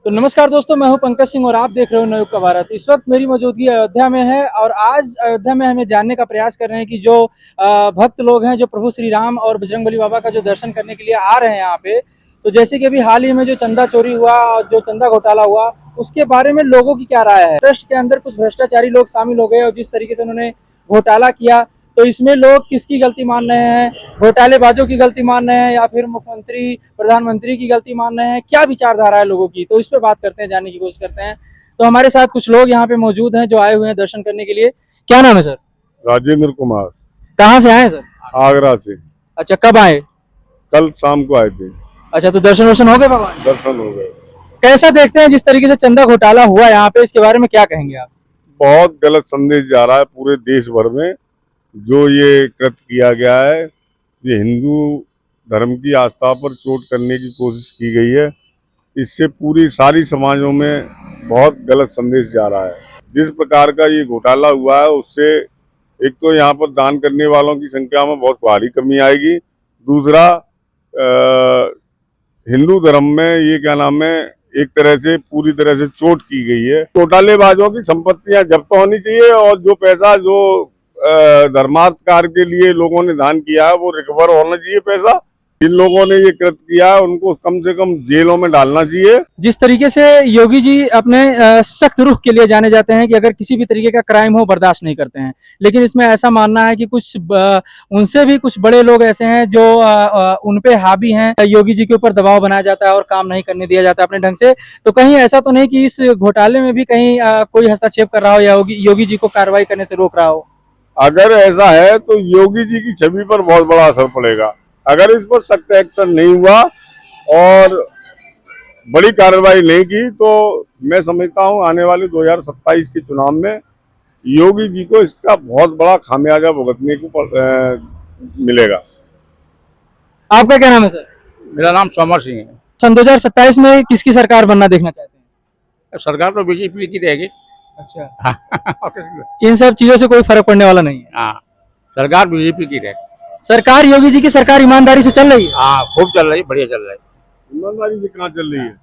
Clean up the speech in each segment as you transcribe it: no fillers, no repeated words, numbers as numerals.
तो नमस्कार दोस्तों, मैं हूं पंकज सिंह और आप देख रहे हो नवयुग का भारत। इस वक्त मेरी मौजूदगी अयोध्या में है और आज अयोध्या में हमें जानने का प्रयास कर रहे हैं कि जो भक्त लोग हैं जो प्रभु श्री राम और बजरंगबली बाबा का जो दर्शन करने के लिए आ रहे हैं यहाँ पे, तो जैसे कि अभी हाल ही में जो चंदा चोरी हुआ और जो चंदा घोटाला हुआ, उसके बारे में लोगों की क्या राय है। ट्रस्ट के अंदर कुछ भ्रष्टाचारी लोग शामिल हो गए और जिस तरीके से उन्होंने घोटाला किया, तो इसमें लोग किसकी गलती मान रहे हैं? घोटालेबाजों की गलती मान रहे हैं या फिर मुख्यमंत्री प्रधानमंत्री की गलती मान रहे हैं? क्या विचारधारा है लोगों की, तो इस पे बात करते हैं, जानने की कोशिश करते हैं। तो हमारे साथ कुछ लोग यहाँ पे मौजूद हैं जो आए हुए हैं दर्शन करने के लिए। क्या नाम है सर? राजेंद्र कुमार। कहाँ से आए हैं सर? आगरा से। अच्छा, कब आए? कल शाम को आए थे। अच्छा, तो दर्शन वर्शन हो गए भगवान? दर्शन हो गए। कैसा देखते हैं जिस तरीके से चंदा घोटाला हुआ यहाँ पे, इसके बारे में क्या कहेंगे आप? बहुत गलत संदेश जा रहा है पूरे देश भर में। जो ये कृत्य किया गया है, ये हिंदू धर्म की आस्था पर चोट करने की कोशिश की गई है। इससे पूरी सारी समाजों में बहुत गलत संदेश जा रहा है। जिस प्रकार का ये घोटाला हुआ है, उससे एक तो यहाँ पर दान करने वालों की संख्या में बहुत भारी कमी आएगी। दूसरा, हिंदू धर्म में ये क्या नाम है, एक तरह से पूरी तरह से चोट की गई है। घोटालेबाजों की संपत्तियां जब्त होनी चाहिए और जो पैसा जो धर्मार्थ कार्य के लिए लोगों ने दान किया है वो रिकवर होना चाहिए पैसा। जिन लोगों ने ये कृत्य किया है उनको कम से कम जेलों में डालना चाहिए। जिस तरीके से योगी जी अपने सख्त रुख के लिए जाने जाते हैं कि अगर किसी भी तरीके का क्राइम हो बर्दाश्त नहीं करते हैं, लेकिन इसमें ऐसा मानना है कि कुछ उनसे भी कुछ बड़े लोग ऐसे हैं जो उन पे हावी हैं। योगी जी के ऊपर दबाव बनाया जाता है और काम नहीं करने दिया जाता अपने ढंग से। तो कहीं ऐसा तो नहीं कि इस घोटाले में भी कहीं कोई हस्तक्षेप कर रहा हो या योगी जी को कार्रवाई करने से रोक रहा हो? अगर ऐसा है तो योगी जी की छवि पर बहुत बड़ा असर पड़ेगा। अगर इस पर सख्त एक्शन नहीं हुआ और बड़ी कार्रवाई नहीं की तो मैं समझता हूं आने वाले 2027 के चुनाव में योगी जी को इसका बहुत बड़ा खामियाजा भुगतने को मिलेगा। आपका क्या नाम है सर? मेरा नाम सोमर सिंह है। सन 2027 में किसकी सरकार बनना देखना चाहते हैं? सरकार तो बीजेपी की रहेगी। अच्छा, इन सब चीजों से कोई फर्क पड़ने वाला नहीं है? हाँ, सरकार बीजेपी की रहेगी। सरकार, योगी जी की सरकार ईमानदारी से चल रही है? हाँ, खूब चल रही, बढ़िया चल रही है। ईमानदारी से कहाँ चल रही है?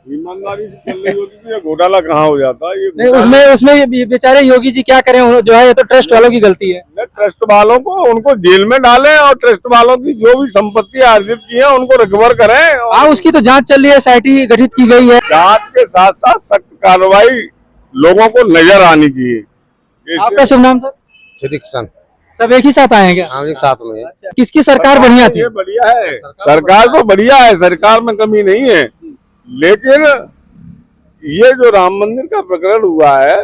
ईमानदारी से चल रही होती तो घोटाला कहाँ हो जाता है? नहीं, उसमें बेचारे योगी जी क्या करें, जो है ये तो ट्रस्ट वालों की गलती है। ट्रस्ट वालों को उनको जेल में डालें और ट्रस्ट वालों की जो भी संपत्ति अर्जित की है उनको रिकवर करें। हाँ, उसकी तो जांच चल रही है, एसआईटी गठित की गई है। जांच के साथ साथ सख्त कार्रवाई लोगों को नजर आनी चाहिए। आपका शुभ नाम सर? श्री किशन। सब एक ही साथ आए हैं क्या? हाँ, एक साथ में। अच्छा, किसकी सरकार बढ़िया थी? बढ़िया है, सरकार तो बढ़िया है, सरकार में कमी नहीं है। लेकिन ये जो राम मंदिर का प्रकरण हुआ है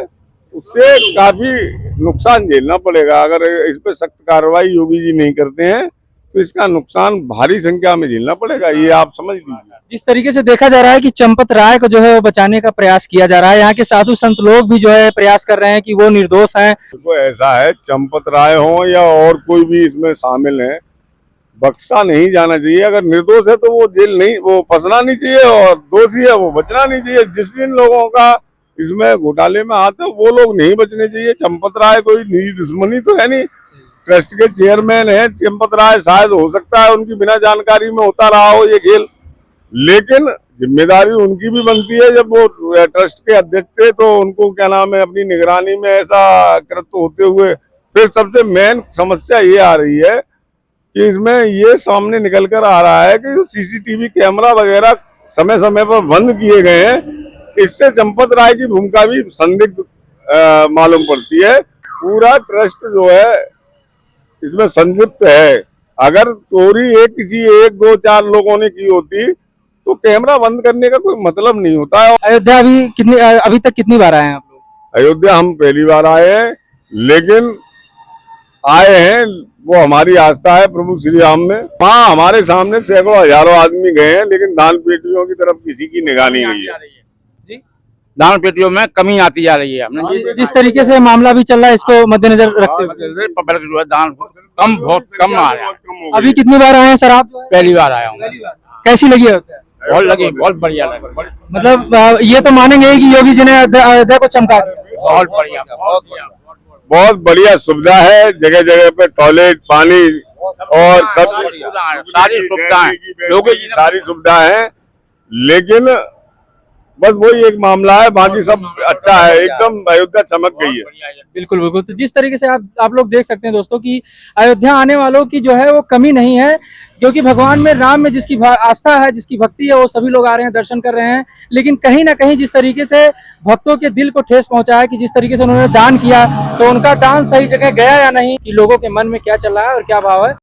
उससे काफी नुकसान झेलना पड़ेगा। अगर इस पे सख्त कार्रवाई योगी जी नहीं करते हैं तो इसका नुकसान भारी संख्या में झेलना पड़ेगा, ये आप समझ लीजिए। जिस तरीके से देखा जा रहा है कि चंपत राय को जो है वो बचाने का प्रयास किया जा रहा है, यहाँ के साधु संत लोग भी जो है प्रयास कर रहे हैं कि वो निर्दोष हैं। तो ऐसा है, चंपत राय हो या और कोई भी इसमें शामिल है, बख्शा नहीं जाना चाहिए। अगर निर्दोष है तो वो जेल नहीं, वो फंसना नहीं चाहिए, और दोषी है वो बचना नहीं चाहिए। जिस जिन लोगों का इसमें घोटाले में हाथ है वो लोग नहीं बचने चाहिए। चंपत राय कोई निजी दुश्मनी तो है नहीं, ट्रस्ट के चेयरमैन है चंपत राय, शायद हो सकता है उनकी बिना जानकारी में होता रहा हो ये खेल, लेकिन जिम्मेदारी उनकी भी बनती है। जब वो ट्रस्ट के अध्यक्ष थे तो उनको क्या नाम है, अपनी निगरानी में ऐसा कृत्य होते हुए फिर सबसे मेन समस्या ये आ रही है कि इसमें ये सामने निकल कर आ रहा है कि सीसीटीवी कैमरा वगैरह समय समय पर बंद किए गए हैं। इससे चंपत राय की भूमिका भी संदिग्ध मालूम पड़ती है। पूरा ट्रस्ट जो है इसमें संलिप्त है। अगर चोरी किसी एक दो चार लोगों ने की होती तो कैमरा बंद करने का कोई मतलब नहीं होता है। अयोध्या अभी तक कितनी बार आए हैं आप लोग? अयोध्या हम पहली बार आए हैं, लेकिन आए हैं वो हमारी आस्था है प्रभु श्री राम में। वहाँ हमारे सामने सैकड़ों हजारों आदमी गए हैं, लेकिन दान पेटियों की तरफ किसी की निगाह नहीं गई है। दान पेटियों में कमी आती जा रही है। हमने जिस तरीके से मामला भी चल रहा है इसको मद्देनजर रखते हुए दान बहुत कम आ रहा है। अभी कितनी बार आए हैं सर आप? पहली बार आया हूँ। कैसी लगी अयोध्या? बहुत लगी, बहुत बढ़िया लगी। मतलब ये तो मानेंगे कि योगी जी ने अयोध्या को चमका दिया। बहुत बढ़िया, बहुत बढ़िया सुविधा है, जगह जगह पे टॉयलेट, पानी और सब सारी सुविधाएं, लोगों की सारी सुविधा है। लेकिन बस वही एक मामला है, बाकी सब अच्छा है, एकदम अयोध्या चमक गई है। बिल्कुल बिल्कुल। तो जिस तरीके से आप लोग देख सकते हैं दोस्तों कि अयोध्या आने वालों की जो है वो कमी नहीं है, क्योंकि भगवान में राम में जिसकी आस्था है, जिसकी भक्ति है, वो सभी लोग आ रहे हैं, दर्शन कर रहे हैं। लेकिन कहीं ना कहीं जिस तरीके से भक्तों के दिल को ठेस पहुंचा है कि जिस तरीके से उन्होंने दान किया, तो उनका दान सही जगह गया या नहीं, कि लोगों के मन में क्या चल रहा है और क्या भाव है।